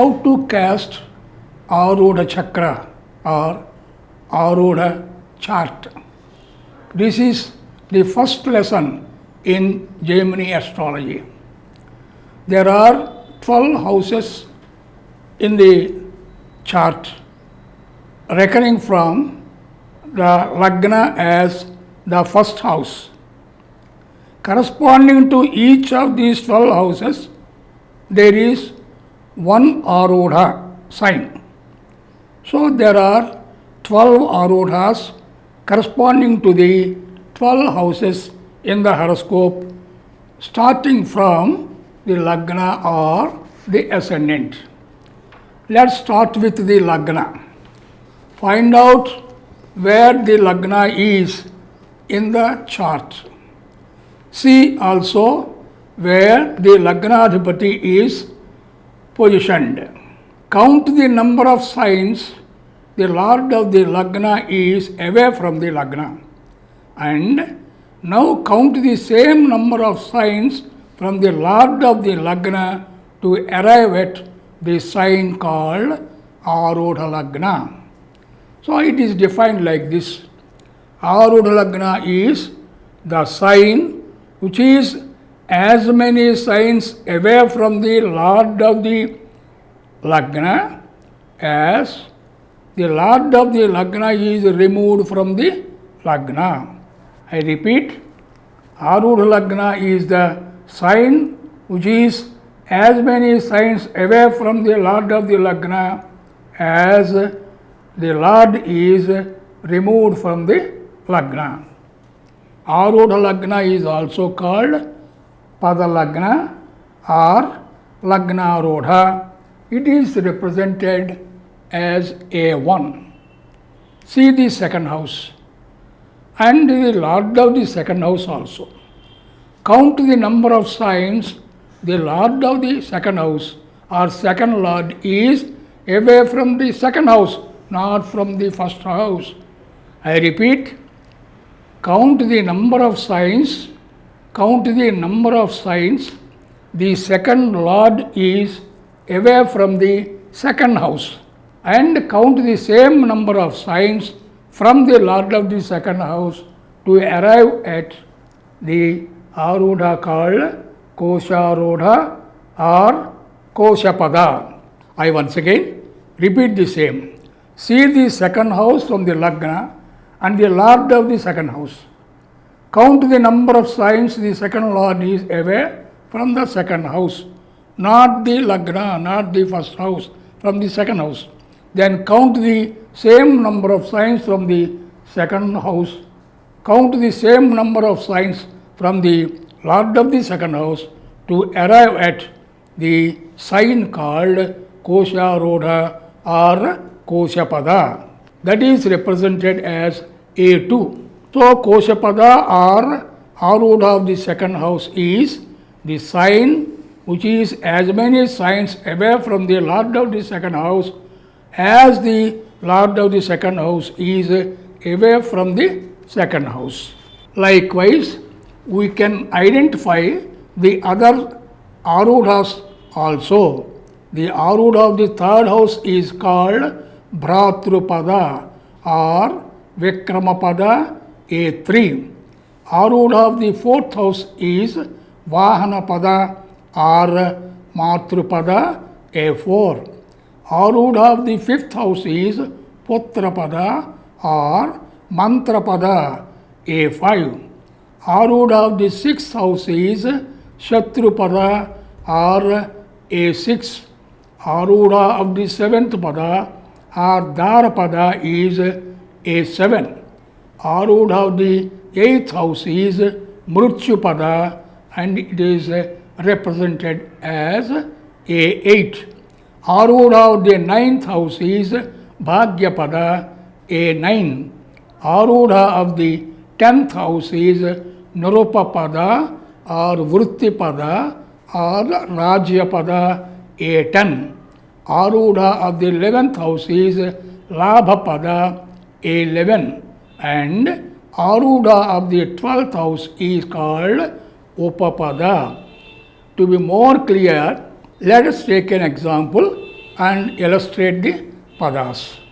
how to cast Aruda Chakra or Aruda chart. This is the first lesson in Jaimini Astrology. There are 12 houses in the chart, reckoning from the Lagna as the first house. Corresponding to each of these 12 houses, there is one Aruda sign. So there are 12 Arudhas corresponding to the 12 houses in the horoscope, starting from the Lagna or the ascendant. Let's start with the Lagna. Find out where the Lagna is in the chart. See also where the Lagnadhipati is positioned. Count the number of signs the Lord of the Lagna is away from the Lagna. And now count the same number of signs from the Lord of the Lagna to arrive at the sign called Aruda Lagna. So it is defined like this. Aruda Lagna is the sign which is as many signs away from the Lord of the Lagna as the Lord of the Lagna is removed from the Lagna. I repeat, Aruda Lagna is the sign which is as many signs away from the Lord of the Lagna as the Lord is removed from the Lagna. Aruda Lagna is also called Pada Lagna or Lagna Aruda. It is represented as A1. See the second house and the Lord of the second house also. Count the number of signs the Lord of the second house or second Lord is away from the second house, not from the first house. I repeat, count the number of signs, the second Lord is away from the second house, and count the same number of signs from the Lord of the second house to arrive at the Aruda called Kosharuda or Koshapada. I once again repeat the same. See the second house from the Lagna and the Lord of the second house. Count the number of signs the second Lord is away from the second house, not the Lagna, not the first house, from the second house. Then count the same number of signs from the second house. Count the same number of signs from the Lord of the second house to arrive at the sign called Kosharuda or Koshapada. That is represented as A2. So Koshapada or Aruda of the second house is the sign which is as many signs away from the Lord of the second house as the Lord of the second house is away from the second house. Likewise, we can identify the other Arudas also. The Aruda of the third house is called Bhratrupada or Vikramapada A3. Aruda of the fourth house is Vahanapada or Matrupada A4. Aruda of the fifth house is Putrapada or Mantrapada A5. Aruda of the sixth house is Shatrupada or A6. Aruda of the seventh pada or Dharapada is A7. Aruda of the eighth house is Mrithyupada and it is represented as A8. Aruda of the ninth house is Bhagyapada A9. Aruda of the 10th house is Narupapada or Vrittipada or Rajyapada A10. Aruda of the 11th house is Labhapada A11. And Aruda of the 12th house is called Upapada. To be more clear, let us take an example and illustrate the padas.